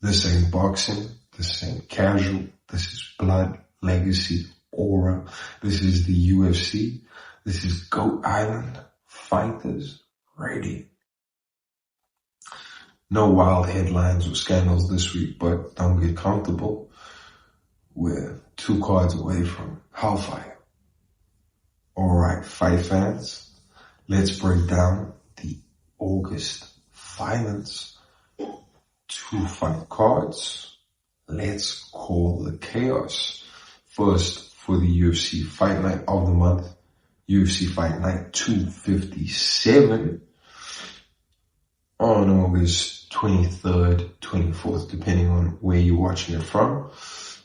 This ain't boxing. This ain't casual. This is blood, legacy, aura. This is the UFC. This is Goat Island. Fighters ready. No wild headlines or scandals this week, but don't get comfortable. We're 2 cards away from hellfire. Alright, fight fans, let's break down the August violence. 2 fight cards. Let's call the chaos. First, for the UFC fight night of the month, UFC Fight Night 257 on August 23rd, 24th, depending on where you're watching it from.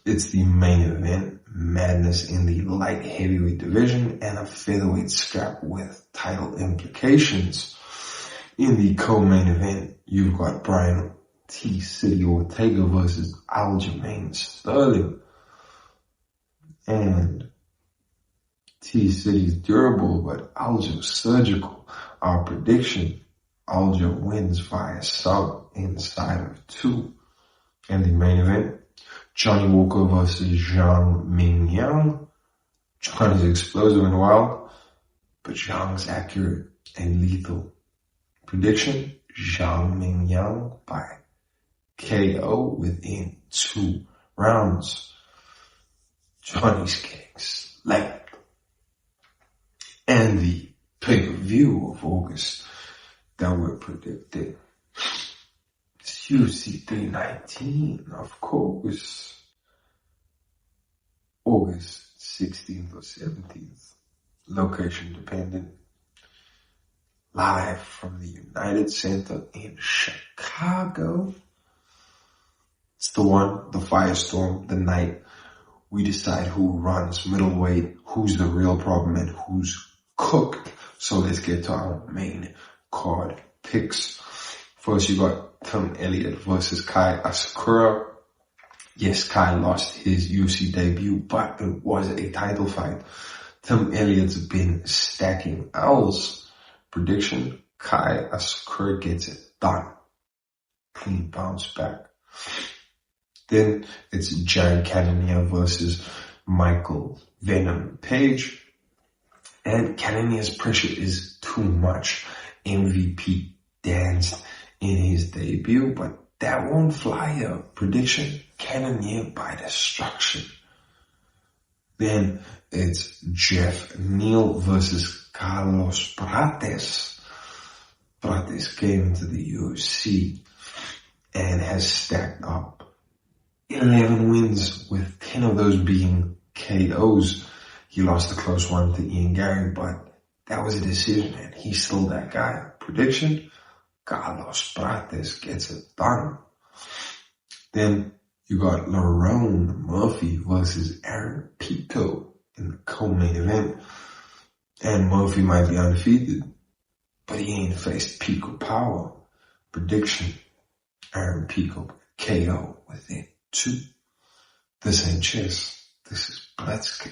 It's the main event, madness in the light heavyweight division and a featherweight strap with title implications. In the co-main event, you've got Brian T. City Ortega versus Aljamain Sterling. And T. City's durable, but Aljo surgical. Our prediction, Aljo wins via sub inside of 2. And the main event, Johnny Walker versus Zhang Mingyang. John is explosive and wild, but Zhang's accurate and lethal. Prediction, Zhang Mingyang by KO within 2 rounds. Johnny's kicks left. And the pay-per-view of August that we're predicting. It's UFC 319, of course. August 16th or 17th. Location dependent. Live from the United Center in Chicago. It's the one, the firestorm, the night we decide who runs middleweight, who's the real problem, and who's cooked. So let's get to our main card picks. First, you got Tim Elliott versus Kai Asakura. Yes, Kai lost his UFC debut, but it was a title fight. Tim Elliott's been stacking L's. Prediction, Kai Asakura gets it done. Clean bounce back. Then it's Jared Cannonier versus Michael Venom Page. And Cannonier's pressure is too much. MVP danced in his debut, but that won't fly here. Prediction, Cannonier by destruction. Then it's Jeff Neal versus Carlos Prates. Prates came into the UFC and has stacked up 11 wins, with 10 of those being KOs. He lost a close one to Ian Gary, but that was a decision and he's still that guy. Prediction, Carlos Prates gets it done. Then you got Lerone Murphy versus Aaron Pico in the co-main event. And Murphy might be undefeated, but he ain't faced Pico power. Prediction, Aaron Pico KO within 2. This ain't chess, this is Plessis.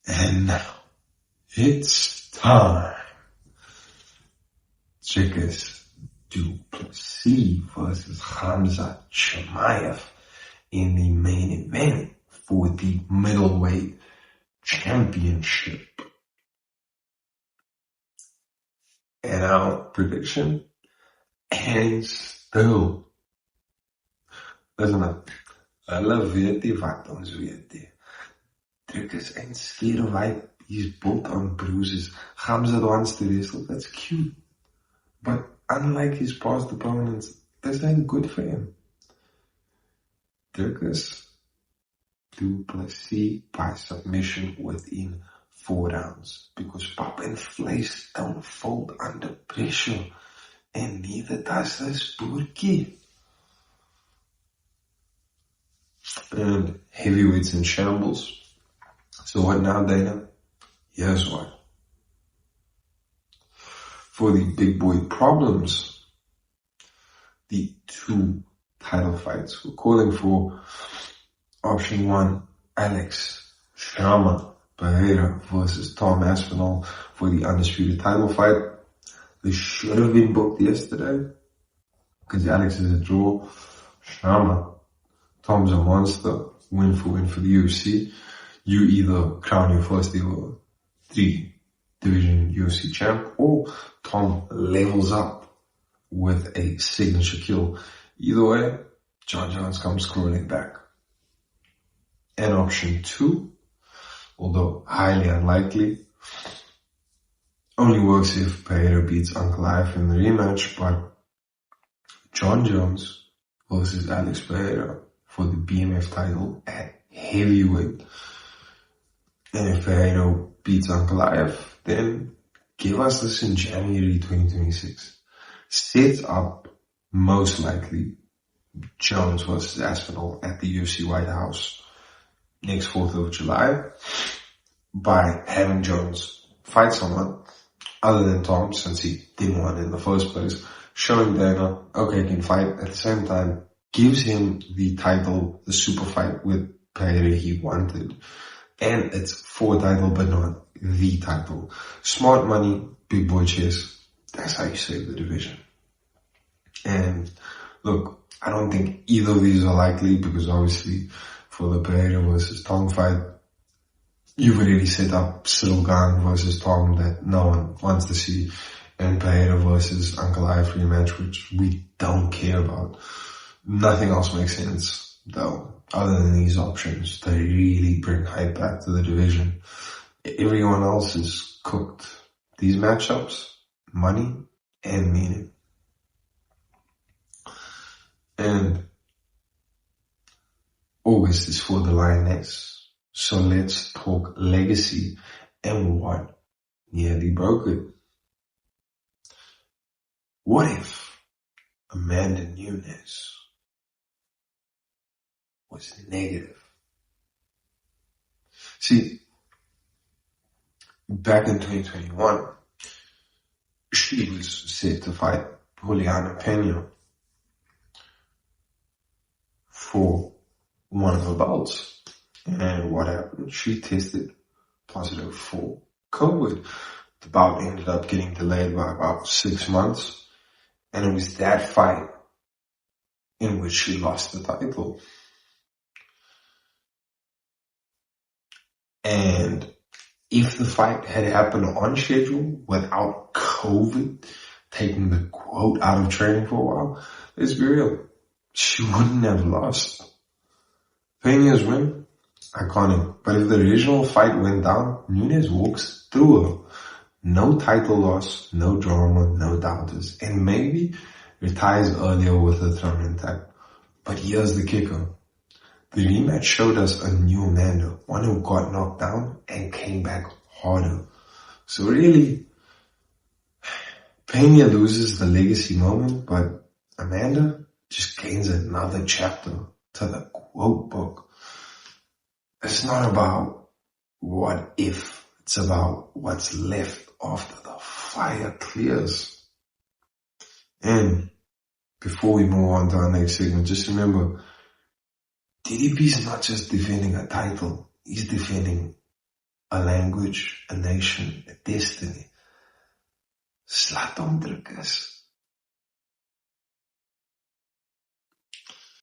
And now, it's time. Dricus Plessis versus Khamzat in the main event for the middleweight championship. And our prediction, hands still. Listen, hulle weet nie wat ons weet nie. Dricus ain't scared of hype. He's built on bruises. Khamzat wants to wrestle. That's cute. But unlike his past opponents, this ain't good for him. Dricus du Plessis by submission within 4 rounds. Because pop and flesh don't fold under pressure. And neither does this boertjie. And heavyweights in shambles. So what now, Dana? Here's what. For the big boy problems, the 2 title fights, we're calling for option 1, Alex Sharma Pereira versus Tom Aspinall for the undisputed title fight. This should have been booked yesterday, because Alex is a draw. Shama, Tom's a monster. Win for the UFC. You either crown your first ever 3 division UFC champ, or Tom levels up with a signature kill. Either way, John Jones comes crawling back. And option 2, although highly unlikely, only works if Pereira beats Uncle Life in the rematch, but John Jones versus Alex Pereira for the BMF title at heavyweight. And if Pereira beats Uncle Life, then give us this in January 2026. Set up, most likely, Jones versus Aspinall at the UFC White House next 4th of July by having Jones fight someone other than Tom, since he didn't want it in the first place, showing Dana, okay, he can fight. At the same time, gives him the title, the super fight with Pereira he wanted. And it's for a title, but not the title. Smart money, big boy chess. That's how you save the division. And look, I don't think either of these are likely, because obviously for the Pereira versus Tom fight, you've already set up Cyril Gane versus Tom that no one wants to see, and Pereira versus Uncle Life rematch, which we don't care about. Nothing else makes sense, though, other than these options to really bring hype back to the division. Everyone else is cooked. These matchups, money and meaning. And August is for the Lioness. So let's talk legacy and what nearly broke it. What if Amanda Nunes was negative? See, back in 2021, she was set to fight Juliana Pena for one of her bouts. And what happened? She tested positive for COVID. The bout ended up getting delayed by about 6 months. And it was that fight in which she lost the title. And if the fight had happened on schedule without COVID taking the quote out of training for a while, let's be real, she wouldn't have lost. Pena's win, iconic. But if the original fight went down, Nunes walks through her. No title loss, no drama, no doubters. And maybe retires earlier with her throne intact. But here's the kicker. The rematch showed us a new Amanda, one who got knocked down and came back harder. So really, Pena loses the legacy moment, but Amanda just gains another chapter to the quote book. It's not about what if, it's about what's left after the fire clears. And before we move on to our next segment, just remember, DDP's not just defending a title, he's defending a language, a nation, a destiny. Slaat hom, Dricus.